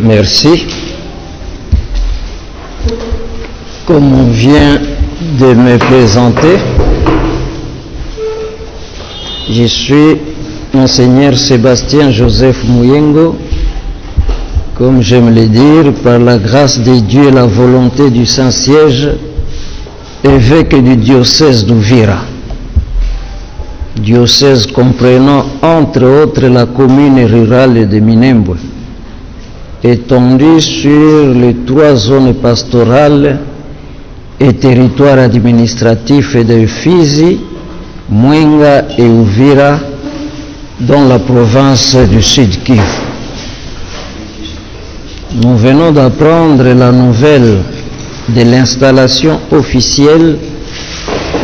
Merci. Comme on vient de me présenter, je suis Monseigneur Sébastien Joseph Mouyengo, comme j'aime le dire, par la grâce de Dieu et la volonté du Saint-Siège, évêque du diocèse d'Uvira. Diocèse comprenant entre autres la commune rurale de Minembwe, étendue sur les 3 zones pastorales et territoires administratifs de Fizi, Mwenga et Uvira, dans la province du Sud-Kivu. Nous venons d'apprendre la nouvelle de l'installation officielle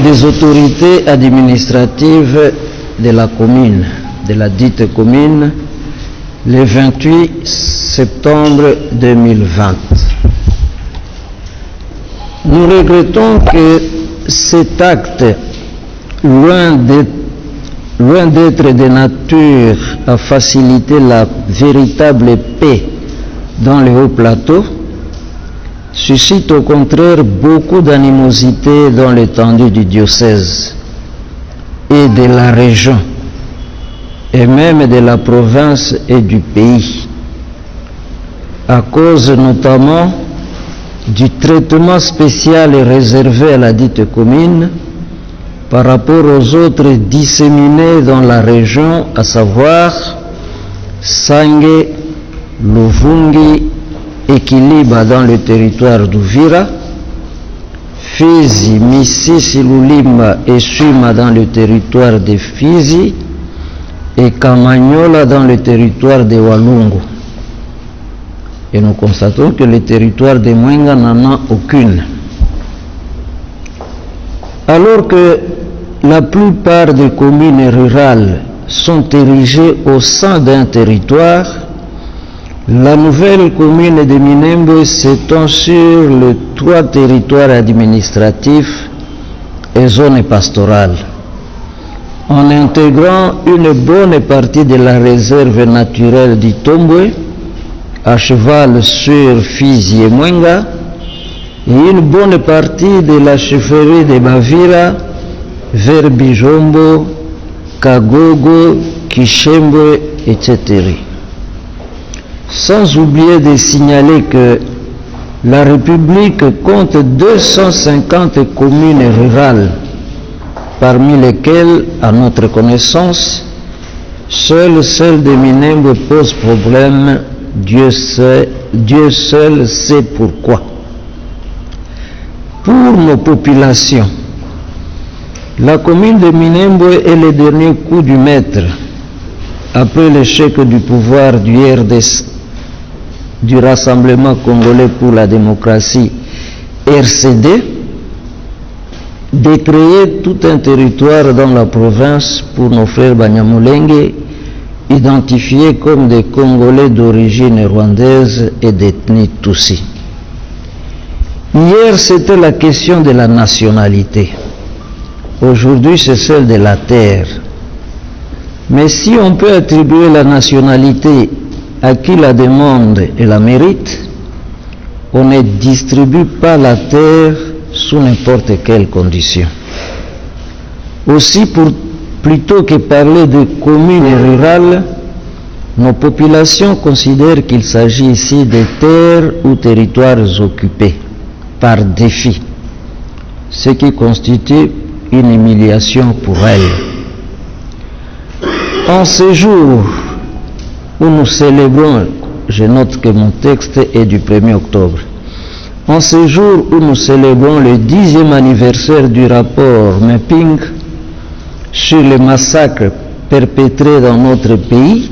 des autorités administratives de la commune, de la dite commune, le 28 septembre 2020. Nous regrettons que cet acte, loin d'être de nature à faciliter la véritable paix dans les hauts plateaux, suscite au contraire beaucoup d'animosité dans l'étendue du diocèse et de la région, et même de la province et du pays, à cause notamment du traitement spécial réservé à la dite commune par rapport aux autres disséminés dans la région, à savoir Sange, Luvungi, Ekiliba dans le territoire d'Uvira, Fizi, Misisi, Lulima et Suma dans le territoire de Fizi et Kamanyola dans le territoire de Walungu. Et nous constatons que le territoire de Mwenga n'en a aucune. Alors que la plupart des communes rurales sont érigées au sein d'un territoire, la nouvelle commune de Minembwe s'étend sur les 3 territoires administratifs et zones pastorales, en intégrant une bonne partie de la réserve naturelle d'Itombwe, à cheval sur Fizi et Mwenga, et une bonne partie de la chefferie de Bavira vers Bijombo, Kagogo, Kishembwe, etc. Sans oublier de signaler que la République compte 250 communes rurales, parmi lesquelles, à notre connaissance, seule celle de Minembwe pose problème. Dieu seul sait pourquoi. Pour nos populations, la commune de Minembwe est le dernier coup du maître après l'échec du pouvoir du RDC, du Rassemblement Congolais pour la Démocratie, RCD, de créer tout un territoire dans la province pour nos frères Banyamulenge, identifiés comme des Congolais d'origine rwandaise et d'ethnie Tutsi. Hier, c'était la question de la nationalité. Aujourd'hui, c'est celle de la terre. Mais si on peut attribuer la nationalité à qui la demande et la mérite, on ne distribue pas la terre sous n'importe quelle condition. Aussi, plutôt que parler de communes rurales, nos populations considèrent qu'il s'agit ici de terres ou territoires occupés par défi, ce qui constitue une humiliation pour elles. En ce jour où nous célébrons, je note que mon texte est du 1er octobre, en ce jour où nous célébrons le 10e anniversaire du rapport Mapping sur les massacres perpétrés dans notre pays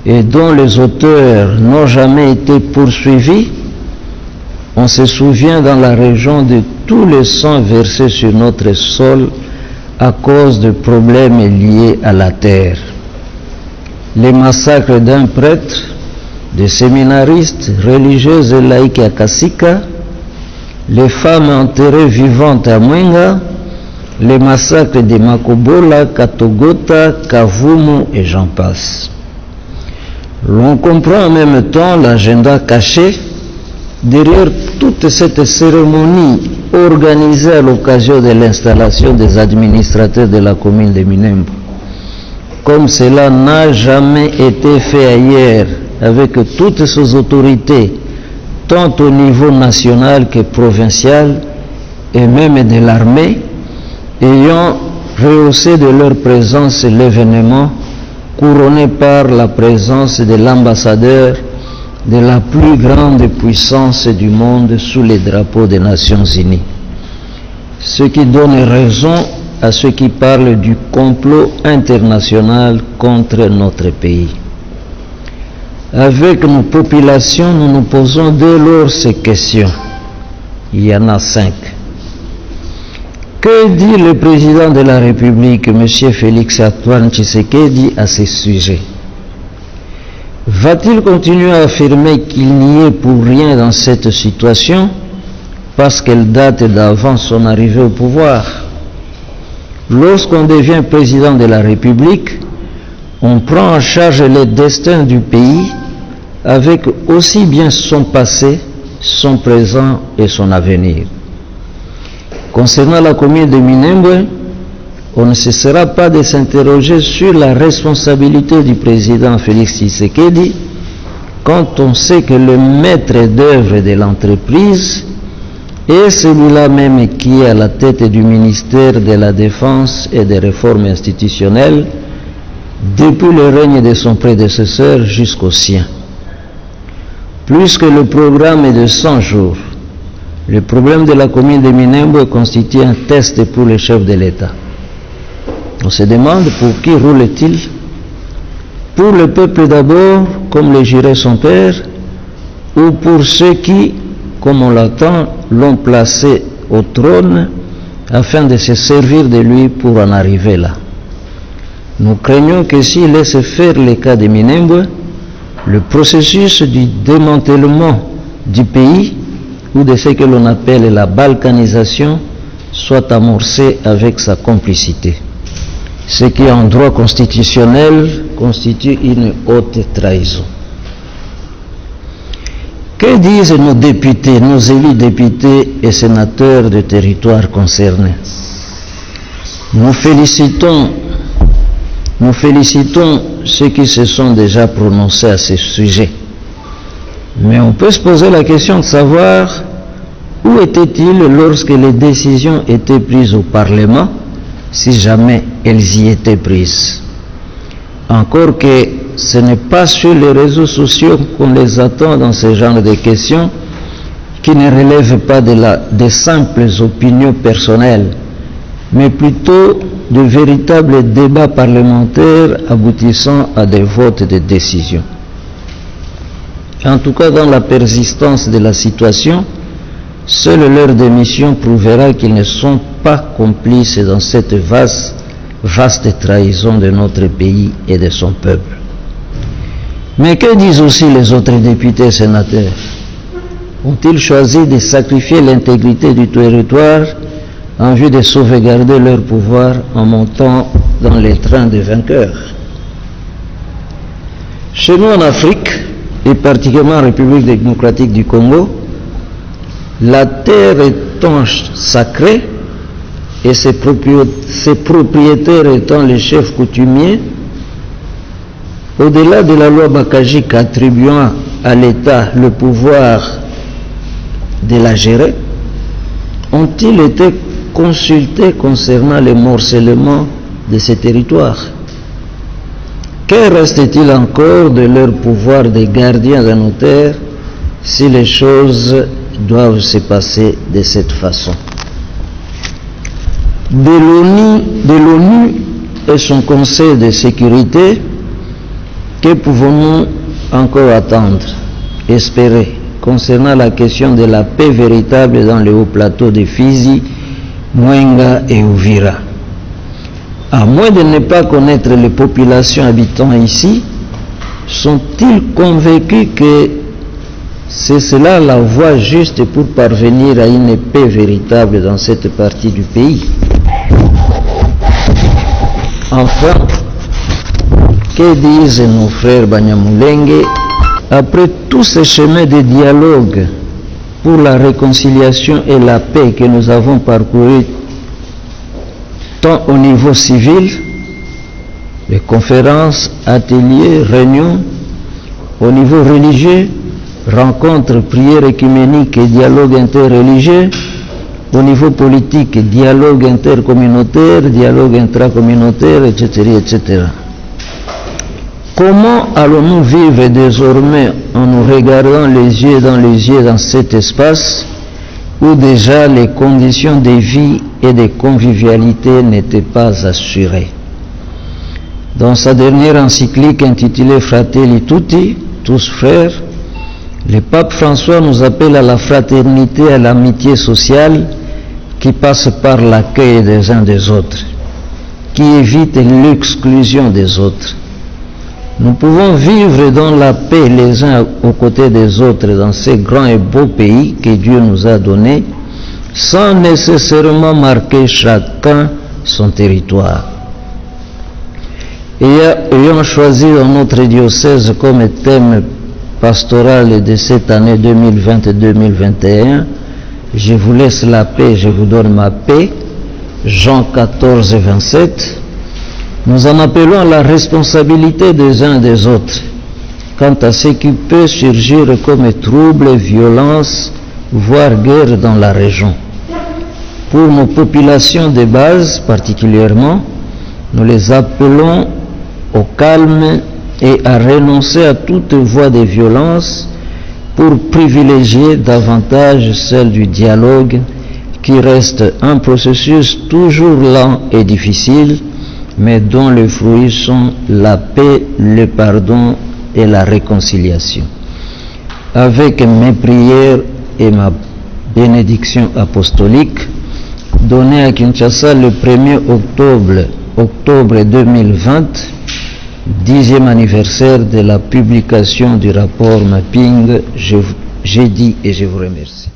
et dont les auteurs n'ont jamais été poursuivis, on se souvient dans la région de tous les sangs versés sur notre sol à cause de problèmes liés à la terre. Les massacres d'un prêtre, des séminaristes, religieuses et laïcs à Kasika, les femmes enterrées vivantes à Mwenga, les massacres de Makobola, Katogota, Kavumu et j'en passe. L'on comprend en même temps l'agenda caché derrière toute cette cérémonie organisée à l'occasion de l'installation des administrateurs de la commune de Minembwe. Comme cela n'a jamais été fait ailleurs, avec toutes ces autorités, tant au niveau national que provincial, et même de l'armée, ayant rehaussé de leur présence l'événement, couronné par la présence de l'ambassadeur de la plus grande puissance du monde sous les drapeaux des Nations Unies. Ce qui donne raison à ceux qui parlent du complot international contre notre pays. Avec nos populations, nous nous posons dès lors ces questions. Il y en a 5. Que dit le président de la République, M. Félix-Antoine Tshisekedi, à ce sujet? Va-t-il continuer à affirmer qu'il n'y est pour rien dans cette situation parce qu'elle date d'avant son arrivée au pouvoir? Lorsqu'on devient président de la République, on prend en charge le destin du pays avec aussi bien son passé, son présent et son avenir. Concernant la commune de Minembwe, on ne cessera pas de s'interroger sur la responsabilité du président Félix Tshisekedi quand on sait que le maître d'œuvre de l'entreprise est celui-là même qui est à la tête du ministère de la Défense et des Réformes institutionnelles depuis le règne de son prédécesseur jusqu'au sien. Plus que le programme est de 100 jours, le problème de la commune de Minembwe constitue un test pour le chef de l'État. On se demande pour qui roule-t-il? Pour le peuple d'abord, comme le jurait son père, ou pour ceux qui, comme on l'attend, l'ont placé au trône afin de se servir de lui pour en arriver là. Nous craignons que s'il laisse faire le cas de Minembwe, le processus du démantèlement du pays ou de ce que l'on appelle la balkanisation soit amorcé avec sa complicité. Ce qui en droit constitutionnel constitue une haute trahison. Que disent nos députés, nos élus députés et sénateurs de territoires concernés? Nous félicitons ceux qui se sont déjà prononcés à ce sujet. Mais on peut se poser la question de savoir où étaient-ils lorsque les décisions étaient prises au Parlement, si jamais elles y étaient prises. Encore que ce n'est pas sur les réseaux sociaux qu'on les attend dans ce genre de questions qui ne relèvent pas des simples opinions personnelles, mais plutôt de véritables débats parlementaires aboutissant à des votes de décision. En tout cas, dans la persistance de la situation, seule leur démission prouvera qu'ils ne sont pas complices dans cette vaste trahison de notre pays et de son peuple. Mais que disent aussi les autres députés et sénateurs? Ont-ils choisi de sacrifier l'intégrité du territoire en vue de sauvegarder leur pouvoir en montant dans les trains des vainqueurs? Chez nous en Afrique, et particulièrement en République démocratique du Congo, la terre étant sacrée et ses propriétaires étant les chefs coutumiers, au-delà de la loi bakagique attribuant à l'État le pouvoir de la gérer, ont-ils été consultés concernant le morcellement de ces territoires? Que reste-t-il encore de leur pouvoir de gardiens de nos terres si les choses doivent se passer de cette façon? De l'ONU et son Conseil de sécurité, que pouvons-nous encore attendre, espérer, concernant la question de la paix véritable dans les hauts plateaux de Fizi, Mwenga et Uvira? À moins de ne pas connaître les populations habitant ici, sont-ils convaincus que c'est cela la voie juste pour parvenir à une paix véritable dans cette partie du pays? Enfin, Que disent nos frères Banyamulenge après tous ces chemins de dialogue pour la réconciliation et la paix que nous avons parcourus tant au niveau civil, les conférences, ateliers, réunions, au niveau religieux, rencontres, prières écuméniques et dialogue interreligieux, au niveau politique, dialogue intercommunautaire, dialogue intracommunautaire, etc., etc. Comment allons-nous vivre désormais en nous regardant les yeux dans cet espace où déjà les conditions de vie et de convivialité n'étaient pas assurées? Dans sa dernière encyclique intitulée Fratelli Tutti, tous frères, le pape François nous appelle à la fraternité et à l'amitié sociale qui passe par l'accueil des uns des autres, qui évite l'exclusion des autres. Nous pouvons vivre dans la paix les uns aux côtés des autres dans ce grand et beau pays que Dieu nous a donné, sans nécessairement marquer chacun son territoire. Ayant choisi dans notre diocèse comme thème pastoral de cette année 2020-2021, je vous laisse la paix, je vous donne ma paix, Jean 14, 27, nous en appelons à la responsabilité des uns des autres quant à ce qui peut surgir comme troubles, violences, voire guerre dans la région. Pour nos populations de base particulièrement, nous les appelons au calme et à renoncer à toute voie de violence pour privilégier davantage celle du dialogue qui reste un processus toujours lent et difficile, mais dont les fruits sont la paix, le pardon et la réconciliation. Avec mes prières et ma bénédiction apostolique, donnée à Kinshasa le 1er octobre 2020, 10e anniversaire de la publication du rapport Mapping, j'ai dit et je vous remercie.